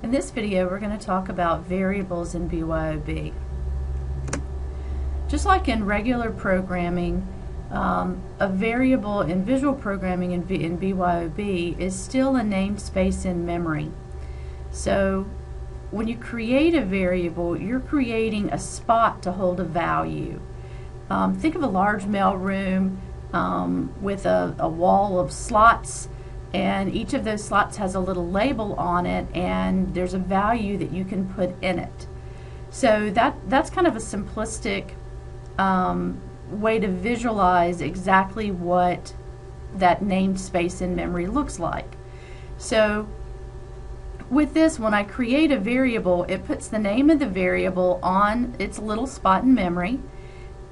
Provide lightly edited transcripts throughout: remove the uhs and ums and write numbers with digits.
In this video, we're going to talk about variables in BYOB. Just like in regular programming, a variable in visual programming in BYOB is still a namespace in memory. So when you create a variable, you're creating a spot to hold a value. Think of a large mailroom with a wall of slots, and each of those slots has a little label on it, and there's a value that you can put in it. So that's kind of a simplistic way to visualize exactly what that namespace in memory looks like. So with this, when I create a variable, it puts the name of the variable on its little spot in memory,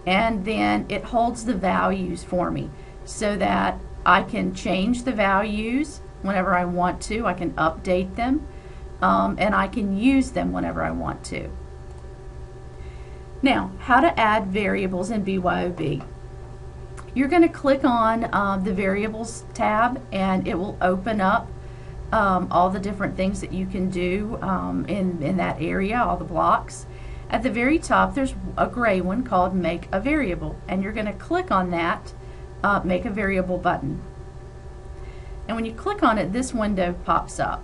and then it holds the values for me so that I can change the values whenever I want to. I can update them, and I can use them whenever I want to. Now, how to add variables in BYOB. You're going to click on the Variables tab, and it will open up all the different things that you can do in that area, all the blocks. At the very top, there's a gray one called Make a Variable, and you're going to click on that Make a Variable button. And when you click on it, this window pops up.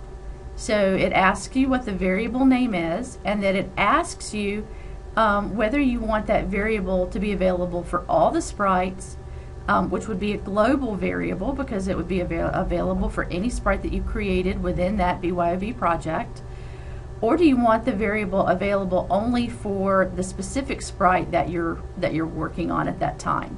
So it asks you what the variable name is, and then it asks you whether you want that variable to be available for all the sprites, which would be a global variable because it would be available for any sprite that you created within that BYOB project, or do you want the variable available only for the specific sprite that you're working on at that time.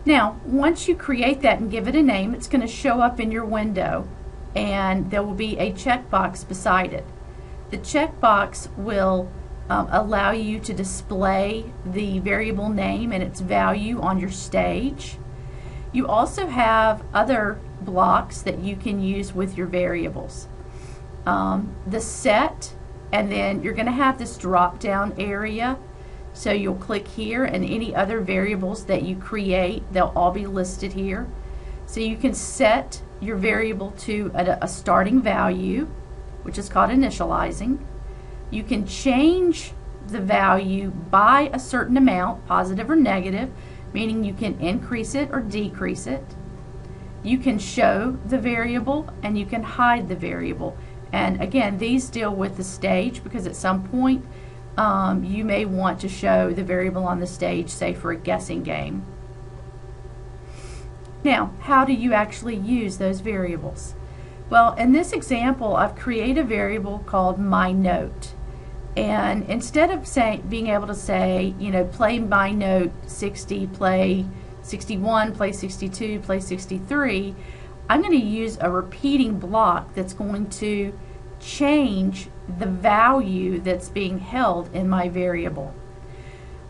Now, once you create that and give it a name, it's going to show up in your window, and there will be a checkbox beside it. The checkbox will allow you to display the variable name and its value on your stage. You also have other blocks that you can use with your variables. The set, and then you're going to have this drop down area. So you'll click here, and any other variables that you create, they'll all be listed here. So you can set your variable to a starting value, which is called initializing. You can change the value by a certain amount, positive or negative, meaning you can increase it or decrease it. You can show the variable, and you can hide the variable. And again, these deal with the stage, because at some point you may want to show the variable on the stage, say for a guessing game. Now, how do you actually use those variables? Well, in this example, I've created a variable called myNote. And instead of being able to say, you know, play myNote 60, play 61, play 62, play 63, I'm going to use a repeating block that's going to change the value that's being held in my variable.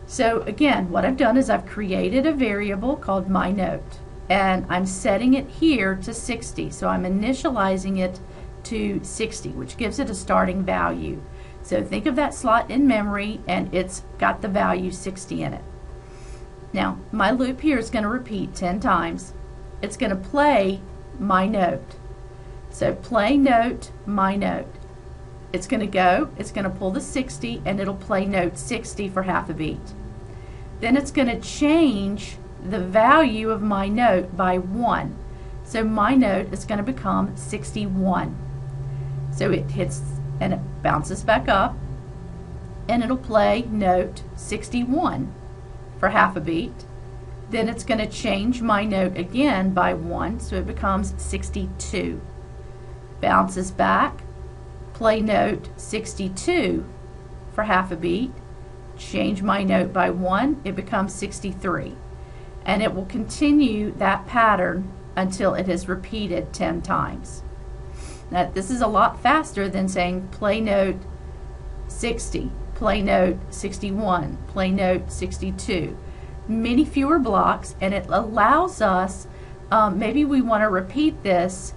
So again, what I've done is I've created a variable called myNote, and I'm setting it here to 60. So I'm initializing it to 60, which gives it a starting value. So think of that slot in memory, and it's got the value 60 in it. Now, my loop here is going to repeat 10 times. It's going to play myNote. So play note, myNote. It's going to go, it's going to pull the 60, and it'll play note 60 for half a beat. Then it's going to change the value of myNote by 1. So myNote is going to become 61. So it hits and it bounces back up, and it'll play note 61 for half a beat. Then it's going to change myNote again by 1, so it becomes 62. Bounces back, play note 62 for half a beat, change myNote by 1, it becomes 63. And it will continue that pattern until it is repeated 10 times. Now, this is a lot faster than saying play note 60, play note 61, play note 62. Many fewer blocks, and it allows us, maybe we want to repeat this,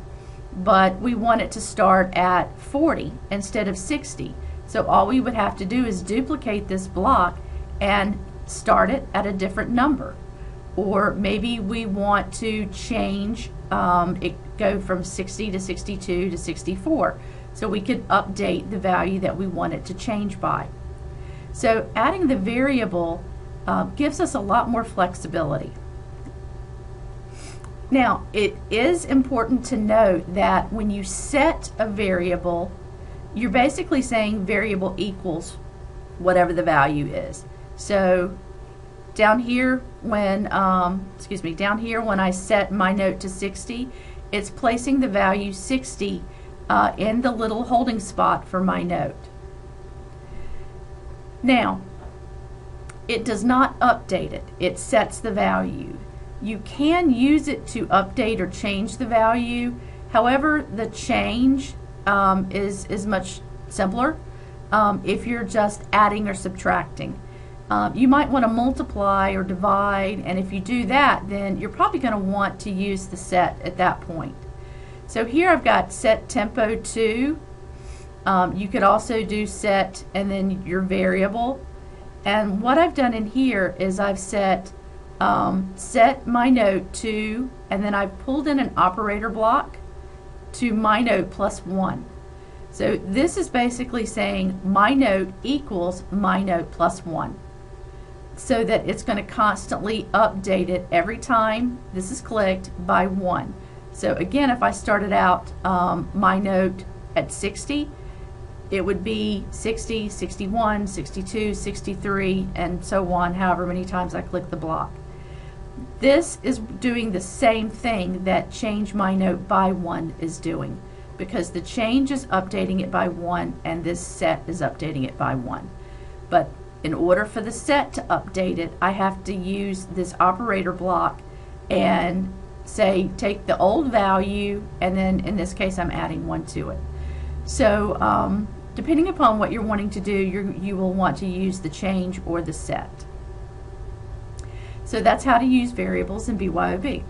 but we want it to start at 40 instead of 60. So all we would have to do is duplicate this block and start it at a different number. Or maybe we want to change go from 60 to 62 to 64. So we could update the value that we want it to change by. So adding the variable gives us a lot more flexibility. Now, it is important to note that when you set a variable, you're basically saying variable equals whatever the value is. So down here when down here when I set my note to 60, it's placing the value 60 in the little holding spot for my note. Now, it does not update it. It sets the value. You can use it to update or change the value. However, the change is much simpler if you're just adding or subtracting. You might want to multiply or divide, and if you do that, then you're probably going to want to use the set at that point. So here I've got set tempo to. You could also do set and then your variable. And what I've done in here is I've set my note to, and then I've pulled in an operator block to my note plus 1. So this is basically saying my note equals my note plus 1, so that it's going to constantly update it every time this is clicked by 1. So again, if I started out my note at 60, it would be 60, 61, 62, 63, and so on, however many times I click the block. This is doing the same thing that change my note by 1 is doing, because the change is updating it by 1 and this set is updating it by 1. But in order for the set to update it, I have to use this operator block and say take the old value, and then in this case I'm adding 1 to it. So depending upon what you're wanting to do, you will want to use the change or the set. So that's how to use variables in BYOB.